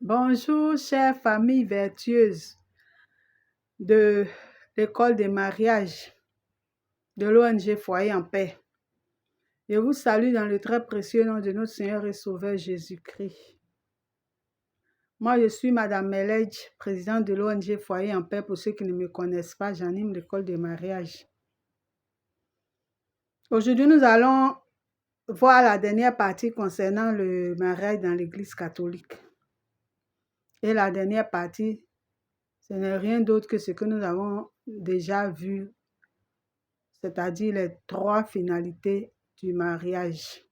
Bonjour, chère famille vertueuse de l'école des mariages de l'ONG Foyer en paix. Je vous salue dans le très précieux nom de notre Seigneur et Sauveur Jésus-Christ. Moi, je suis Madame Meledj, présidente de l'ONG Foyer en paix. Pour ceux qui ne me connaissent pas, j'anime l'école des mariages. Aujourd'hui, nous allons voir la dernière partie concernant le mariage dans l'Église catholique. Et la dernière partie, ce n'est rien d'autre que ce que nous avons déjà vu, c'est-à-dire les 3 finalités du mariage.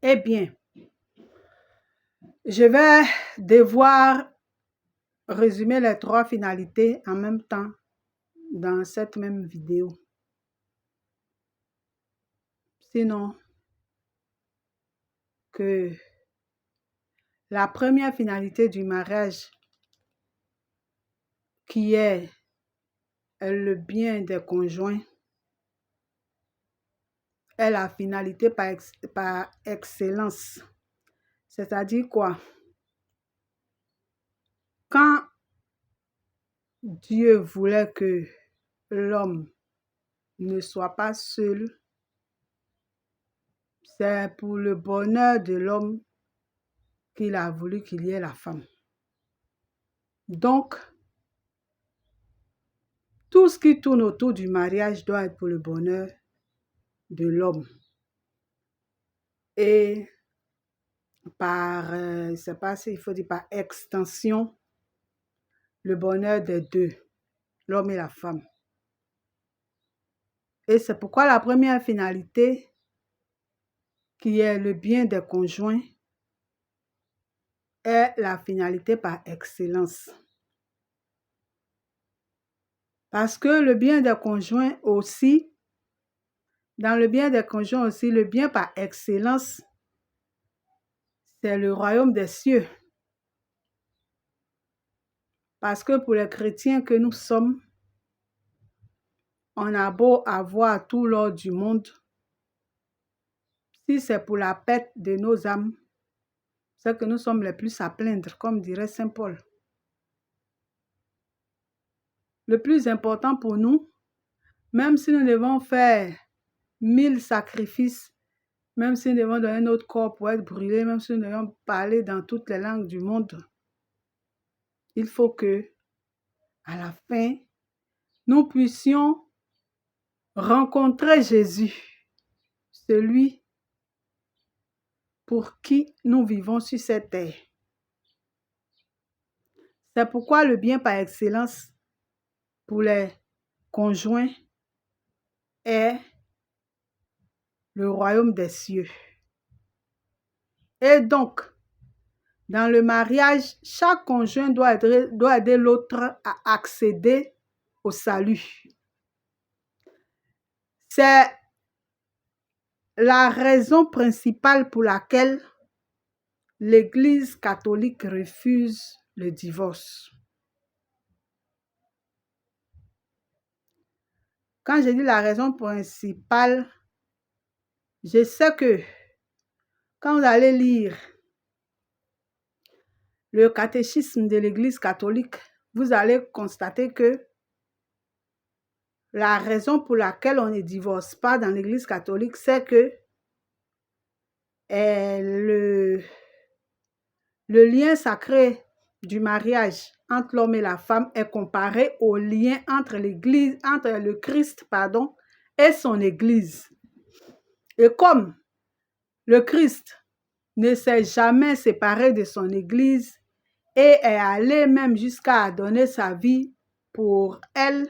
Eh bien, je vais devoir résumer les 3 finalités en même temps dans cette même vidéo. Sinon, que la première finalité du mariage, qui est le bien des conjoints, est la finalité par excellence. C'est-à-dire quoi? Quand Dieu voulait que l'homme ne soit pas seul, c'est pour le bonheur de l'homme qu'il a voulu qu'il y ait la femme. Donc, tout ce qui tourne autour du mariage doit être pour le bonheur de l'homme. Et par, je ne sais pas s'il faut dire par extension, le bonheur des deux, l'homme et la femme. Et c'est pourquoi la première finalité, qui est le bien des conjoints, est la finalité par excellence. Parce que le bien des conjoints aussi, dans le bien des conjoints aussi, le bien par excellence, c'est le royaume des cieux. Parce que pour les chrétiens que nous sommes, on a beau avoir tout l'or du monde, si c'est pour la paix de nos âmes, c'est que nous sommes les plus à plaindre, comme dirait Saint Paul. Le plus important pour nous, même si nous devons faire 1000 sacrifices, même si nous devons donner notre corps pour être brûlé, même si nous devons parler dans toutes les langues du monde, il faut que, à la fin, nous puissions rencontrer Jésus, celui pour qui nous vivons sur cette terre. C'est pourquoi le bien par excellence pour les conjoints est le royaume des cieux. Et donc, dans le mariage, chaque conjoint doit aider l'autre à accéder au salut. C'est la raison principale pour laquelle l'Église catholique refuse le divorce. Quand je dis la raison principale, je sais que quand vous allez lire le catéchisme de l'Église catholique, vous allez constater que la raison pour laquelle on ne divorce pas dans l'Église catholique, c'est que le lien sacré du mariage entre l'homme et la femme est comparé au lien entre le Christ, et son Église. Et comme le Christ ne s'est jamais séparé de son Église et est allé même jusqu'à donner sa vie pour elle,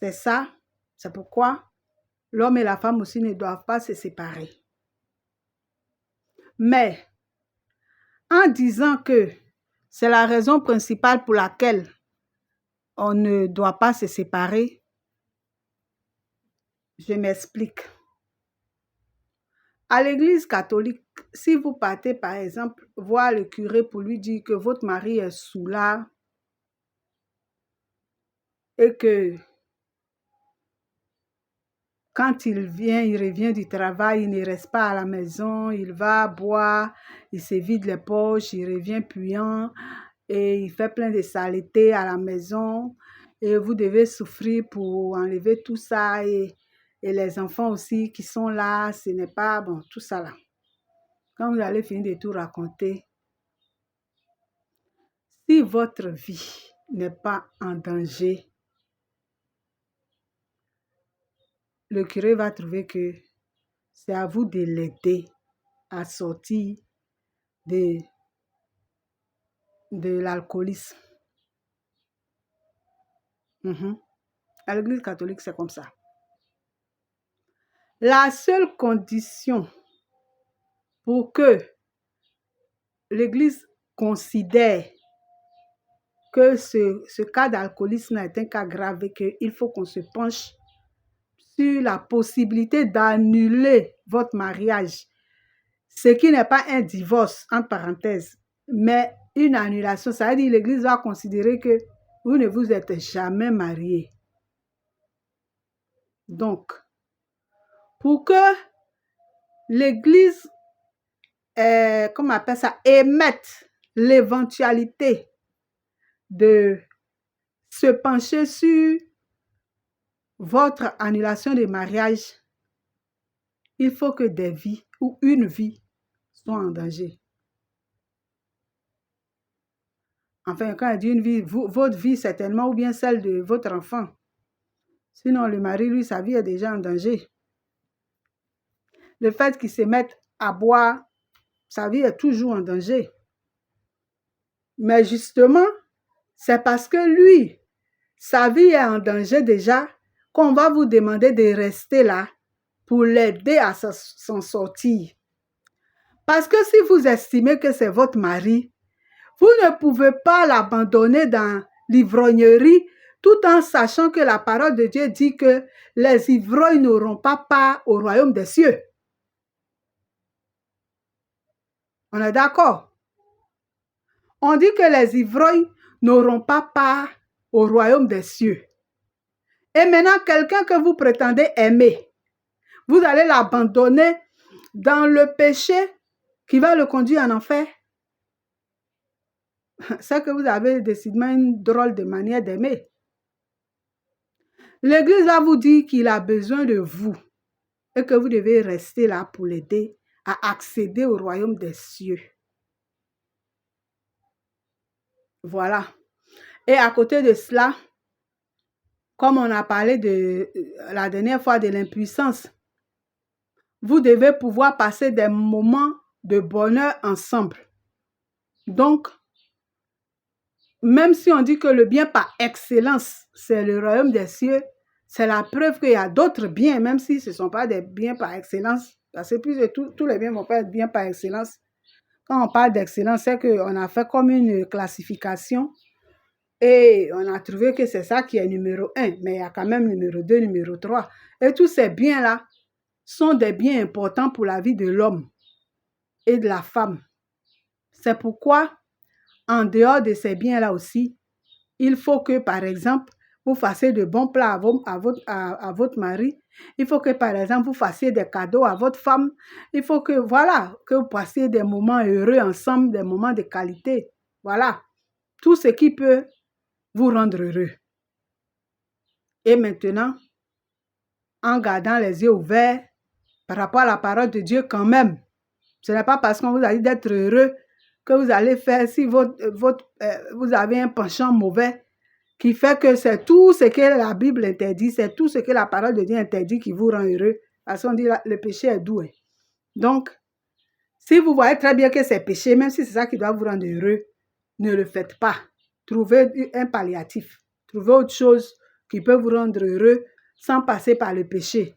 c'est pourquoi l'homme et la femme aussi ne doivent pas se séparer. Mais en disant que c'est la raison principale pour laquelle on ne doit pas se séparer, je m'explique. À l'Église catholique, si vous partez par exemple voir le curé pour lui dire que votre mari est soûlard et que Quand il revient du travail, il ne reste pas à la maison, il va boire, il se vide les poches, il revient puant et il fait plein de saletés à la maison. Et vous devez souffrir pour enlever tout ça et les enfants aussi qui sont là, ce n'est pas bon, tout ça là. Quand vous allez finir de tout raconter, si votre vie n'est pas en danger, le curé va trouver que c'est à vous de l'aider à sortir de l'alcoolisme. À l'Église catholique, c'est comme ça. La seule condition pour que l'Église considère que ce cas d'alcoolisme est un cas grave et qu'il faut qu'on se penche sur la possibilité d'annuler votre mariage, ce qui n'est pas un divorce, entre parenthèses, mais une annulation. Ça veut dire que l'Église va considérer que vous ne vous êtes jamais marié. Donc, pour que l'Église, comment on appelle ça, émette l'éventualité de se pencher sur votre annulation de mariage, il faut que des vies ou une vie soit en danger. Enfin, quand elle dit une vie, votre vie certainement ou bien celle de votre enfant. Sinon, le mari, lui, sa vie est déjà en danger. Le fait qu'il se mette à boire, sa vie est toujours en danger. Mais justement, c'est parce que lui, sa vie est en danger déjà, qu'on va vous demander de rester là pour l'aider à s'en sortir. Parce que si vous estimez que c'est votre mari, vous ne pouvez pas l'abandonner dans l'ivrognerie tout en sachant que la parole de Dieu dit que les ivrognes n'auront pas part au royaume des cieux. On est d'accord? On dit que les ivrognes n'auront pas part au royaume des cieux. Et maintenant, quelqu'un que vous prétendez aimer, vous allez l'abandonner dans le péché qui va le conduire en enfer. C'est que vous avez décidément une drôle de manière d'aimer. L'Église va vous dire qu'il a besoin de vous et que vous devez rester là pour l'aider à accéder au royaume des cieux. Voilà. Et à côté de cela, comme on a parlé de la dernière fois de l'impuissance, vous devez pouvoir passer des moments de bonheur ensemble. Donc, même si on dit que le bien par excellence, c'est le royaume des cieux, c'est la preuve qu'il y a d'autres biens, même si ce ne sont pas des biens par excellence, parce que plus tous les biens ne vont pas être bien par excellence. Quand on parle d'excellence, c'est qu'on a fait comme une classification et on a trouvé que c'est ça qui est numéro 1, mais il y a quand même numéro 2, numéro 3. Et tous ces biens-là sont des biens importants pour la vie de l'homme et de la femme. C'est pourquoi, en dehors de ces biens-là aussi, il faut que, par exemple, vous fassiez de bons plats à votre mari. Il faut que, par exemple, vous fassiez des cadeaux à votre femme. Il faut que, voilà, que vous passiez des moments heureux ensemble, des moments de qualité. Voilà, tout ce qui peut vous rendre heureux. Et maintenant, en gardant les yeux ouverts par rapport à la parole de Dieu quand même. Ce n'est pas parce qu'on vous a dit d'être heureux que vous allez faire, si vous avez un penchant mauvais, qui fait que c'est tout ce que la Bible interdit, c'est tout ce que la parole de Dieu interdit qui vous rend heureux. Parce qu'on dit le péché est doux. Donc, si vous voyez très bien que c'est péché, même si c'est ça qui doit vous rendre heureux, ne le faites pas. Trouvez un palliatif. Trouvez autre chose qui peut vous rendre heureux sans passer par le péché.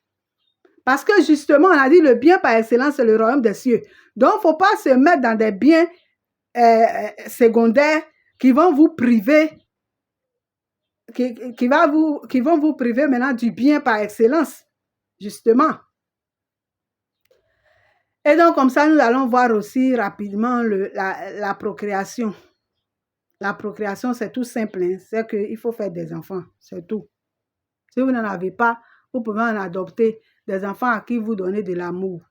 Parce que justement, on a dit le bien par excellence, c'est le royaume des cieux. Donc, il ne faut pas se mettre dans des biens secondaires qui vont vous priver qui vont vous priver maintenant du bien par excellence, justement. Et donc, comme ça, nous allons voir aussi rapidement la procréation. La procréation, c'est tout simple. Hein? C'est qu'il faut faire des enfants, c'est tout. Si vous n'en avez pas, vous pouvez en adopter des enfants à qui vous donnez de l'amour.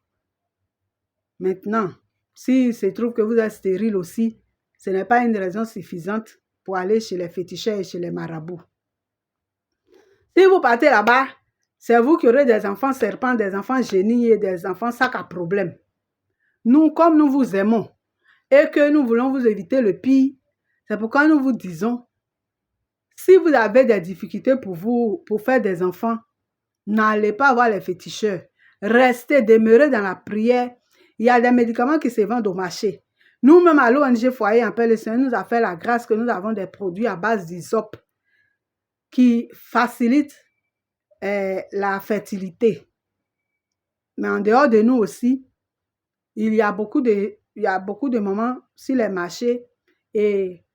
Maintenant, s'il se trouve que vous êtes stérile aussi, ce n'est pas une raison suffisante pour aller chez les féticheurs et chez les marabouts. Si vous partez là-bas, c'est vous qui aurez des enfants serpents, des enfants génies et des enfants sacs à problème. Nous, comme nous vous aimons et que nous voulons vous éviter le pire, c'est pourquoi nous vous disons, si vous avez des difficultés pour faire des enfants, n'allez pas voir les féticheurs. Restez, demeurez dans la prière. Il y a des médicaments qui se vendent au marché. Nous-mêmes, à l'ONG Foyer en Paix, le Seigneur nous a fait la grâce que nous avons des produits à base d'hysope qui facilitent la fertilité. Mais en dehors de nous aussi, il y a beaucoup de moments sur les marchés et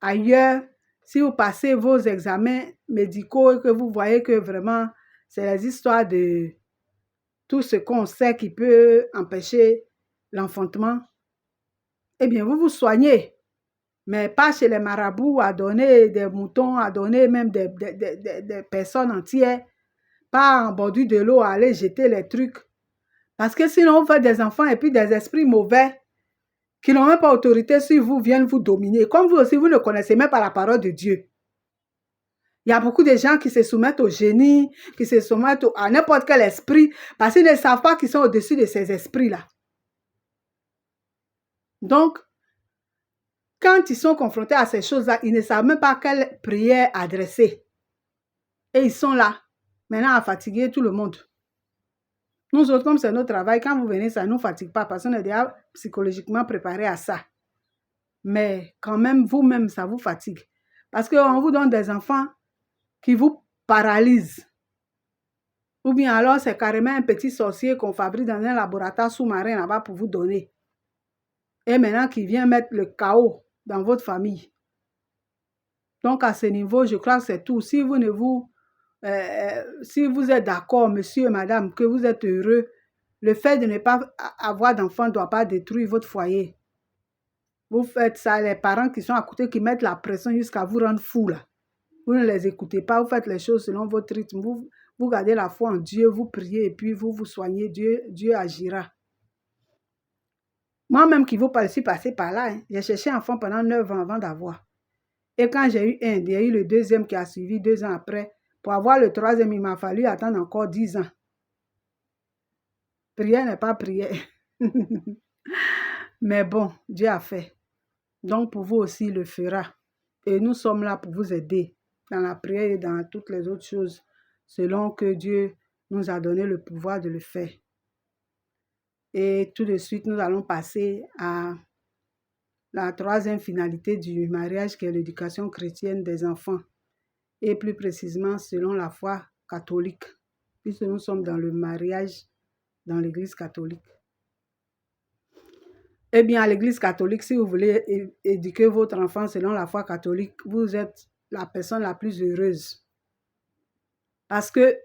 ailleurs, si vous passez vos examens médicaux et que vous voyez que vraiment, c'est les histoires de tout ce qu'on sait qui peut empêcher l'enfantement, eh bien, vous vous soignez. Mais pas chez les marabouts à donner des moutons, à donner même des personnes entières, pas en bordure de l'eau à aller jeter les trucs. Parce que sinon, vous faites des enfants et puis des esprits mauvais qui n'ont même pas autorité sur vous viennent vous dominer. Comme vous aussi, vous ne connaissez même pas la parole de Dieu. Il y a beaucoup de gens qui se soumettent au génie, qui se soumettent à n'importe quel esprit, parce qu'ils ne savent pas qu'ils sont au-dessus de ces esprits-là. Donc, quand ils sont confrontés à ces choses-là, ils ne savent même pas quelle prière adresser. Et ils sont là, maintenant à fatiguer tout le monde. Nous autres, comme c'est notre travail, quand vous venez, ça ne nous fatigue pas parce qu'on est déjà psychologiquement préparé à ça. Mais quand même, vous-même, ça vous fatigue. Parce qu'on vous donne des enfants qui vous paralysent. Ou bien alors, c'est carrément un petit sorcier qu'on fabrique dans un laboratoire sous-marin là-bas pour vous donner. Et maintenant, qui vient mettre le chaos dans votre famille. Donc, à ce niveau, je crois que c'est tout. Si vous êtes d'accord, monsieur et madame, que vous êtes heureux, le fait de ne pas avoir d'enfant ne doit pas détruire votre foyer. Vous faites ça, les parents qui sont à côté, qui mettent la pression jusqu'à vous rendre fou là. Vous ne les écoutez pas, vous faites les choses selon votre rythme. Vous gardez la foi en Dieu, vous priez et puis vous vous soignez. Dieu agira. Moi-même qui vous parle, je suis passée par là. Hein. J'ai cherché un enfant pendant 9 ans avant d'avoir. Et quand j'ai eu un, il y a eu le deuxième qui a suivi 2 ans après. Pour avoir le troisième, il m'a fallu attendre encore 10 ans. Prière n'est pas prière. Mais bon, Dieu a fait. Donc pour vous aussi, il le fera. Et nous sommes là pour vous aider dans la prière et dans toutes les autres choses, selon que Dieu nous a donné le pouvoir de le faire. Et tout de suite, nous allons passer à la troisième finalité du mariage, qui est l'éducation chrétienne des enfants. Et plus précisément, selon la foi catholique, puisque nous sommes dans le mariage dans l'Église catholique. Eh bien, à l'Église catholique, si vous voulez éduquer votre enfant selon la foi catholique, vous êtes la personne la plus heureuse. Parce que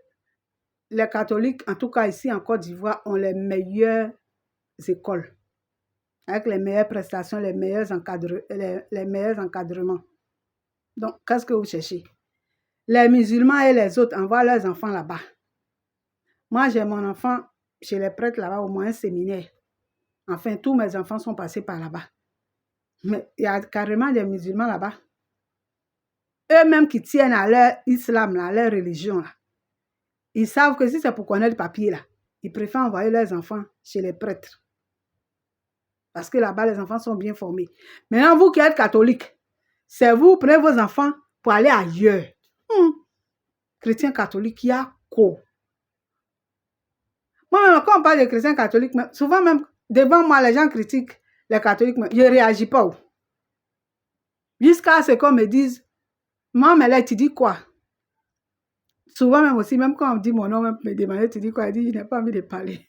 les catholiques, en tout cas ici en Côte d'Ivoire, ont les meilleures écoles, avec les meilleures prestations, les meilleurs encadrements. Donc, qu'est-ce que vous cherchez? Les musulmans et les autres envoient leurs enfants là-bas. Moi, j'ai mon enfant chez les prêtres là-bas, au moins un séminaire. Enfin, tous mes enfants sont passés par là-bas. Mais il y a carrément des musulmans là-bas. Eux-mêmes qui tiennent à leur islam, à leur religion. Là. Ils savent que si c'est pour connaître le papier, là, ils préfèrent envoyer leurs enfants chez les prêtres. Parce que là-bas, les enfants sont bien formés. Maintenant, vous qui êtes catholique, c'est vous prenez vos enfants pour aller ailleurs. Chrétien catholique, il y a quoi? Moi, quand on parle de chrétiens catholiques, souvent même, devant moi, les gens critiquent les catholiques, mais je ne réagis pas. Jusqu'à ce qu'on me dise, maman, mais là, tu dis quoi? Souvent même aussi, même quand on dit mon nom, même me demander, tu dis quoi? Elle dit, je n'ai pas envie de parler.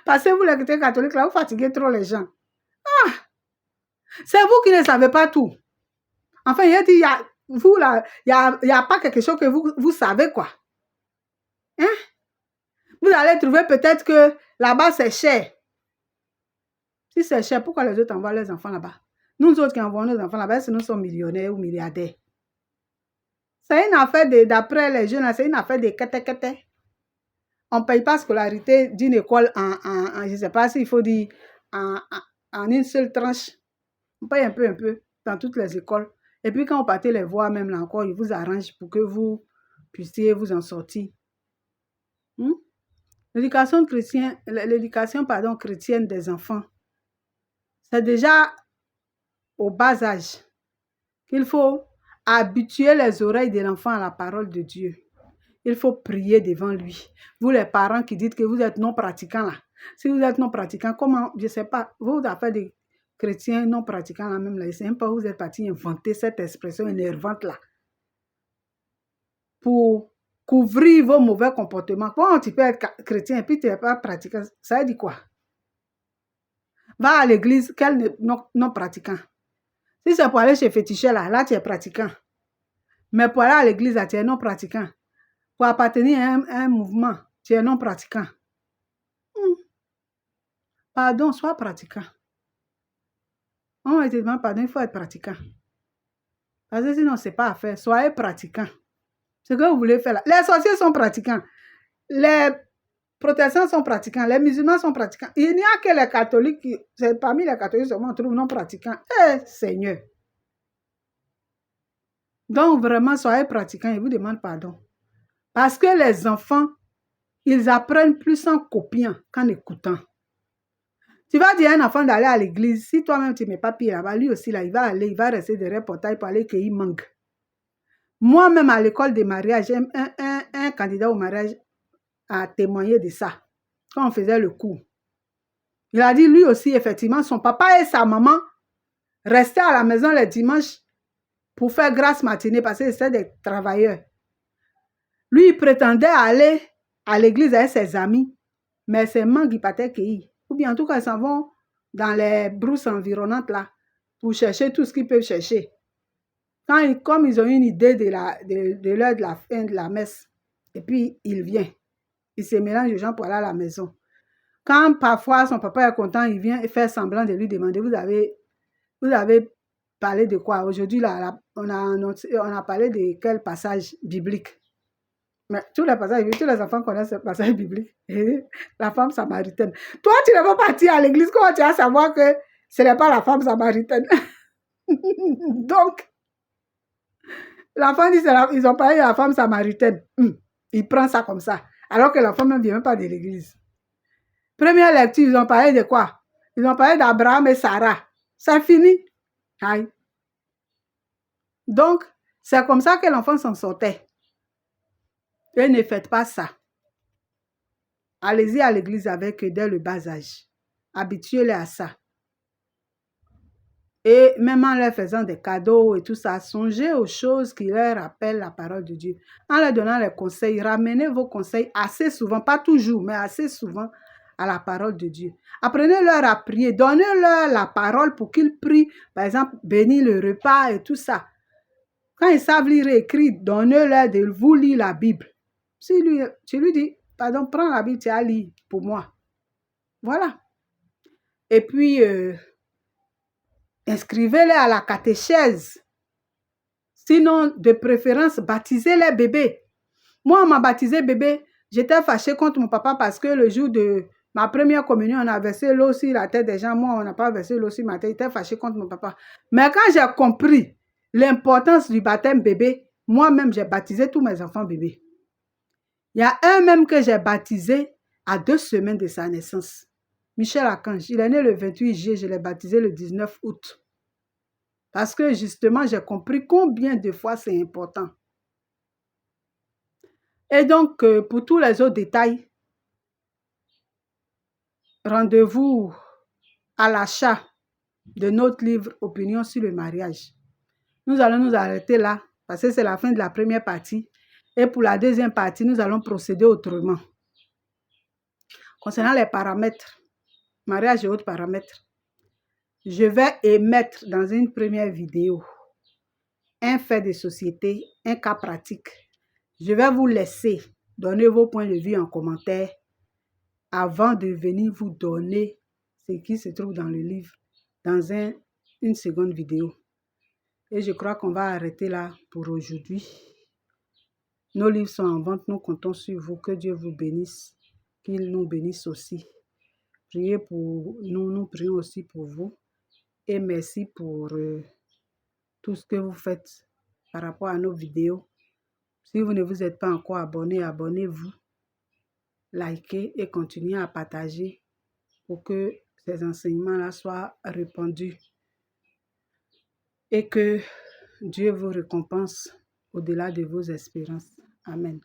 Parce que vous, les chrétiens catholiques, là, vous fatiguez trop les gens. Ah! C'est vous qui ne savez pas tout. Enfin, il a dit, vous, là, il n'y a pas quelque chose que vous savez, quoi. Hein? Vous allez trouver peut-être que là-bas, c'est cher. Si c'est cher, pourquoi les autres envoient leurs enfants là-bas? Nous autres qui envoyons nos enfants là-bas, c'est nous sommes millionnaires ou milliardaires. C'est une affaire d'après les jeunes, c'est une affaire de kete. On ne paye pas scolarité d'une école je ne sais pas s'il faut dire en une seule tranche. On paye un peu dans toutes les écoles. Et puis quand vous partez les voir, même là encore, ils vous arrangent pour que vous puissiez vous en sortir. L'éducation chrétienne des enfants, c'est déjà au bas âge qu'il faut habituer les oreilles de l'enfant à la parole de Dieu. Il faut prier devant lui. Vous les parents qui dites que vous êtes non pratiquants là. Si vous êtes non pratiquants, comment, je ne sais pas, vous affaires des chrétiens non pratiquants là même là, je ne sais même pas où vous êtes partis inventer cette expression énervante là. Pour couvrir vos mauvais comportements. Comment tu peux être chrétien et puis tu n'es pas pratiquant? Ça veut dire quoi? Va à l'église, quel non pratiquant? Si c'est pour aller chez féticheur là tu es pratiquant. Mais pour aller à l'église là, tu es non pratiquant. Pour appartenir à un mouvement, tu es non pratiquant. Pardon, sois pratiquant. On va te demander pardon, il faut être pratiquant. Parce que sinon, ce n'est pas à faire. Soyez pratiquant. Ce que vous voulez faire là. Les sorciers sont pratiquants. Les protestants sont pratiquants. Les musulmans sont pratiquants. Il n'y a que les catholiques qui, c'est parmi les catholiques seulement on trouve non pratiquants. Eh, Seigneur. Donc, vraiment, soyez pratiquants. Je vous demande pardon. Parce que les enfants, ils apprennent plus en copiant qu'en écoutant. Tu vas dire à un enfant d'aller à l'église. Si toi-même, tu ne mets pas pied là-bas, lui aussi, là, il va aller, il va rester derrière portail pour aller cueillir mangue. Moi-même, à l'école de mariage, un candidat au mariage a témoigné de ça. Quand on faisait le cours. Il a dit, lui aussi, effectivement, son papa et sa maman restaient à la maison les dimanches pour faire grâce matinée parce que c'était des travailleurs. Lui, il prétendait aller à l'église avec ses amis, mais ses mangues, il partait cueillir. Ou bien, en tout cas, ils s'en vont dans les brousses environnantes là pour chercher tout ce qu'ils peuvent chercher. Comme ils ont une idée de l'heure de la fin de la messe, et puis il vient. Il se mélange aux gens pour aller à la maison. Quand parfois son papa est content, il vient et fait semblant de lui demander, vous avez parlé de quoi? Aujourd'hui, là, on a parlé de quel passage biblique? Mais tous les passages bibliques, tous les enfants connaissent ce passage biblique. La femme samaritaine. Toi, tu n'es pas parti à l'église, comment tu vas savoir que ce n'est pas la femme samaritaine? Donc, l'enfant dit, ils ont parlé de la femme samaritaine. Il prend ça comme ça. Alors que la femme ne vient même pas de l'église. Première lecture, ils ont parlé de quoi? Ils ont parlé d'Abraham et Sarah. Ça finit. Aïe. Donc, c'est comme ça que l'enfant s'en sortait. Et ne faites pas ça. Allez-y à l'église avec eux dès le bas âge. Habituez-les à ça. Et même en leur faisant des cadeaux et tout ça, songez aux choses qui leur rappellent la parole de Dieu. En leur donnant les conseils, ramenez vos conseils assez souvent, pas toujours, mais assez souvent à la parole de Dieu. Apprenez-leur à prier, donnez-leur la parole pour qu'ils prient, par exemple, bénir le repas et tout ça. Quand ils savent lire et écrire, donnez-leur de vous lire la Bible. Si tu lui dis, pardon, prends la Bible, tu as lire pour moi. Voilà. Et puis, inscrivez-les à la catéchèse. Sinon, de préférence, baptisez les bébés. Moi, on m'a baptisé bébé. J'étais fâchée contre mon papa parce que le jour de ma première communion, on a versé l'eau sur la tête des gens. Moi, on n'a pas versé l'eau sur ma tête. J'étais fâchée contre mon papa. Mais quand j'ai compris l'importance du baptême bébé, moi-même, j'ai baptisé tous mes enfants bébés. Il y a un même que j'ai baptisé à 2 semaines de sa naissance. Michel Archange, il est né le 28 juillet, je l'ai baptisé le 19 août. Parce que justement, j'ai compris combien de fois c'est important. Et donc, pour tous les autres détails, rendez-vous à l'achat de notre livre Opinion sur le mariage. Nous allons nous arrêter là, parce que c'est la fin de la première partie. Et pour la deuxième partie, nous allons procéder autrement. Concernant les paramètres, mariage et autres paramètres, je vais émettre dans une première vidéo un fait de société, un cas pratique. Je vais vous laisser donner vos points de vue en commentaire avant de venir vous donner ce qui se trouve dans le livre dans une seconde vidéo. Et je crois qu'on va arrêter là pour aujourd'hui. Nos livres sont en vente, nous comptons sur vous. Que Dieu vous bénisse, qu'il nous bénisse aussi. Priez pour nous, nous prions aussi pour vous. Et merci pour tout ce que vous faites par rapport à nos vidéos. Si vous ne vous êtes pas encore abonné, abonnez-vous, likez et continuez à partager pour que ces enseignements-là soient répandus et que Dieu vous récompense au-delà de vos espérances. Amen.